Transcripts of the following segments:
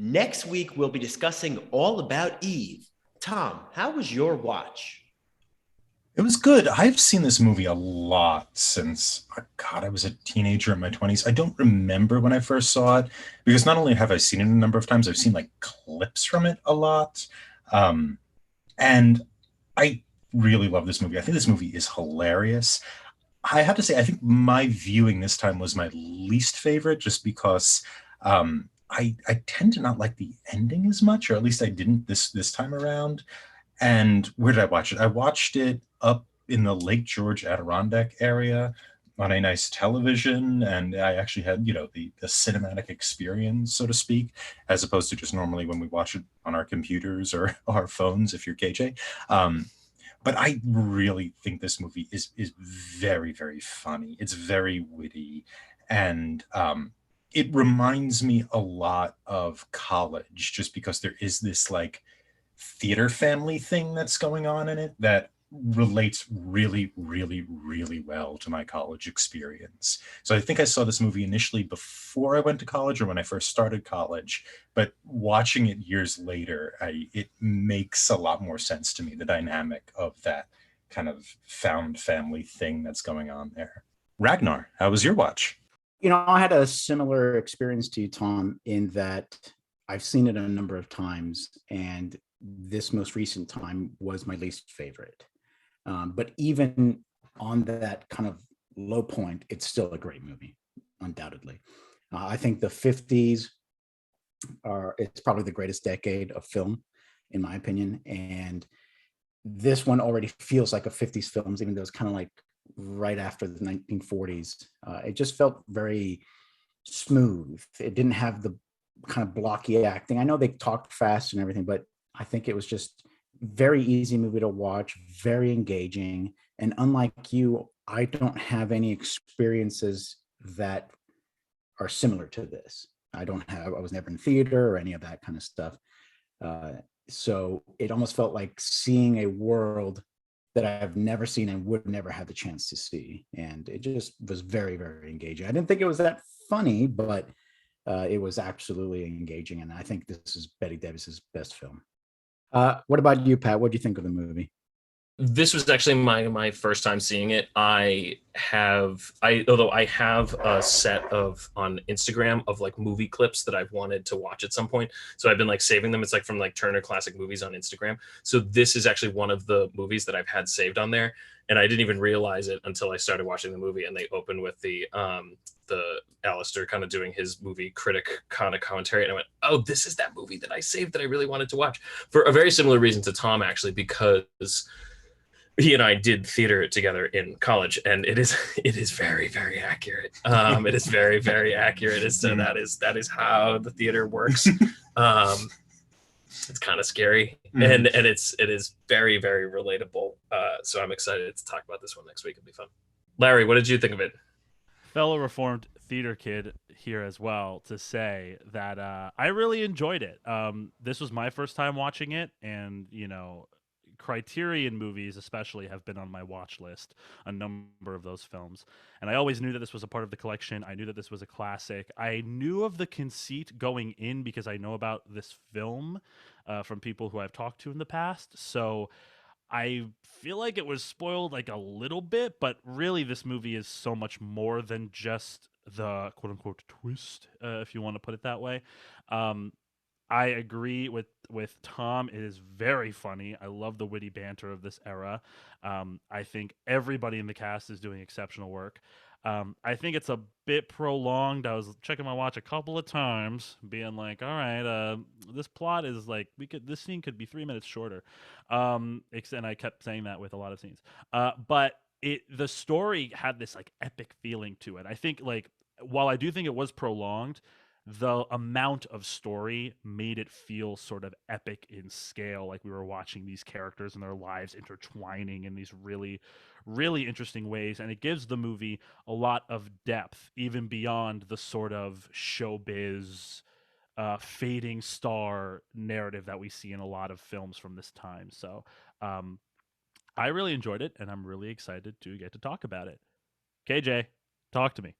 Next week, we'll be discussing all about Eve. Tom, how was your watch? It was good. I've seen this movie a lot since, God, I was a teenager in my 20s. I don't remember when I first saw it because not only have I seen it a number of times, I've seen like clips from it a lot. Um, and I really love this movie. I think this movie is hilarious. I have to say, I think my viewing this time was my least favorite just because I tend to not like the ending as much, or at least I didn't this time around. And where did I watch it? I watched it up in the Lake George Adirondack area on a nice television, and I actually had, the cinematic experience, so to speak, as opposed to just normally when we watch it on our computers or our phones, if you're KJ. Um, but I really think this movie is very, very funny. It's very witty, and it reminds me a lot of college, just because there is this like theater family thing that's going on in it that relates really, really, really well to my college experience. So I think I saw this movie initially before I went to college or when I first started college, but watching it years later, it makes a lot more sense to me, the dynamic of that kind of found family thing that's going on there. Ragnar, how was your watch? I had a similar experience to you, Tom, in that I've seen it a number of times, and this most recent time was my least favorite. But even on that kind of low point, it's still a great movie, undoubtedly. I think the 50s it's probably the greatest decade of film, in my opinion. And this one already feels like a 50s film, even though it's kind of like right after the 1940s. It just felt very smooth. It didn't have the kind of blocky acting. I know they talked fast and everything, but I think it was just very easy movie to watch, very engaging. And unlike you, I don't have any experiences that are similar to this. I was never in theater or any of that kind of stuff. Uh, so it almost felt like seeing a world that I've never seen and would never have the chance to see. And it just was very, very engaging. I didn't think it was that funny, but it was absolutely engaging. And I think this is Betty Davis's best film. What about you, Pat? What do you think of the movie? This was actually my first time seeing it. Although I have a set of on Instagram of like movie clips that I've wanted to watch at some point. So I've been like saving them. It's like from like Turner Classic Movies on Instagram. So this is actually one of the movies that I've had saved on there. And I didn't even realize it until I started watching the movie, and they open with the Alistair kind of doing his movie critic kind of commentary. And I went, oh, this is that movie that I saved that I really wanted to watch, for a very similar reason to Tom, actually, because he and I did theater together in college, and it is very, very accurate. It is very, very accurate as to that is how the theater works. It's kind of scary, and it is very, very relatable. So I'm excited to talk about this one next week. It'll be fun. Larry, what did you think of it? Fellow reformed theater kid here as well to say that I really enjoyed it. This was my first time watching it, and Criterion movies especially have been on my watch list, a number of those films. And I always knew that this was a part of the collection. I knew that this was a classic. I knew of the conceit going in because I know about this film from people who I've talked to in the past. So I feel like it was spoiled like a little bit, but really this movie is so much more than just the quote unquote twist, if you want to put it that way. Um, I agree with Tom. It is very funny. I love the witty banter of this era. I think everybody in the cast is doing exceptional work. I think it's a bit prolonged. I was checking my watch a couple of times, being like, "All right, this plot is like this scene could be 3 minutes shorter," and I kept saying that with a lot of scenes. But the story had this like epic feeling to it. I think like while I do think it was prolonged, the amount of story made it feel sort of epic in scale, like we were watching these characters and their lives intertwining in these really, really interesting ways. And it gives the movie a lot of depth, even beyond the sort of showbiz fading star narrative that we see in a lot of films from this time. So um, I really enjoyed it, and I'm really excited to get to talk about it. KJ, talk to me.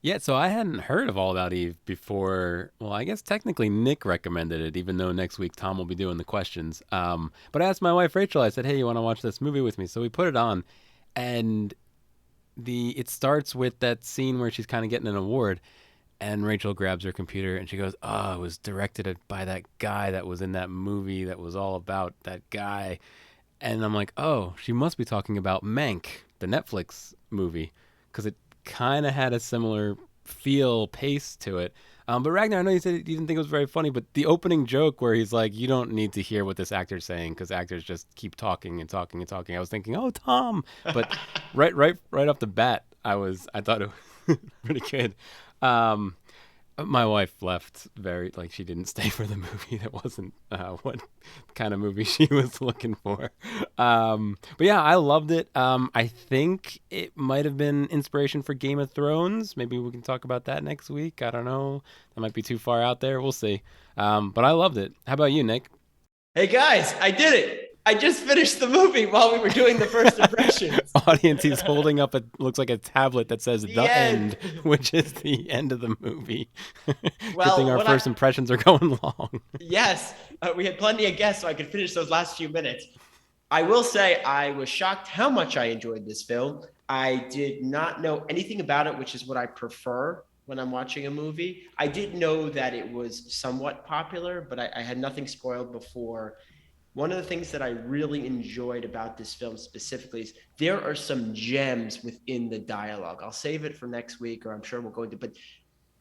Yeah, so I hadn't heard of All About Eve before. Well, I guess technically Nick recommended it, even though next week Tom will be doing the questions. But I asked my wife Rachel. I said, "Hey, you want to watch this movie with me?" So we put it on, and it starts with that scene where she's kind of getting an award, and Rachel grabs her computer and she goes, "Oh, it was directed by that guy that was in that movie that was all about that guy." And I'm like, "Oh, she must be talking about Mank, the Netflix movie, because it kind of had a similar pace to it." But Ragnar, I know you said you didn't think it was very funny, but the opening joke where he's like, "You don't need to hear what this actor's saying because actors just keep talking and talking and talking." I was thinking, "Oh, Tom," but right off the bat, I thought it was pretty good. Um, my wife left very like she didn't stay for the movie. That wasn't what kind of movie she was looking for. But yeah, I loved it. I think it might have been inspiration for Game of Thrones. Maybe we can talk about that next week. I don't know. That might be too far out there. We'll see. But I loved it. How about you, Nick? Hey guys, I did it. I just finished the movie while we were doing the first impressions. Audience, he's holding up looks like a tablet that says the end. which is the end of the movie. Well, Good thing our first impressions are going long. Yes, we had plenty of guests, so I could finish those last few minutes. I will say I was shocked how much I enjoyed this film. I did not know anything about it, which is what I prefer when I'm watching a movie. I did know that it was somewhat popular, but I had nothing spoiled before. One of the things that I really enjoyed about this film specifically is there are some gems within the dialogue. I'll save it for next week, or I'm sure we'll go into, but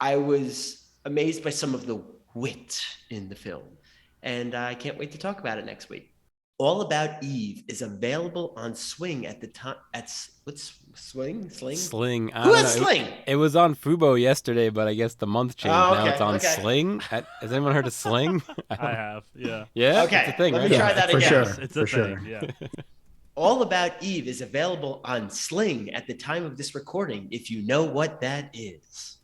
I was amazed by some of the wit in the film. And I can't wait to talk about it next week. All About Eve is available on Swing at the time. What's Swing? Sling? Sling. Who has Sling? It was on Fubo yesterday, but I guess the month changed. Now it's on okay. Sling. Has anyone heard of Sling? I have, yeah. Yeah? Okay, It's a thing, let right? me try that for again. sure. It's a For thing, sure. yeah. All About Eve is available on Sling at the time of this recording, if you know what that is.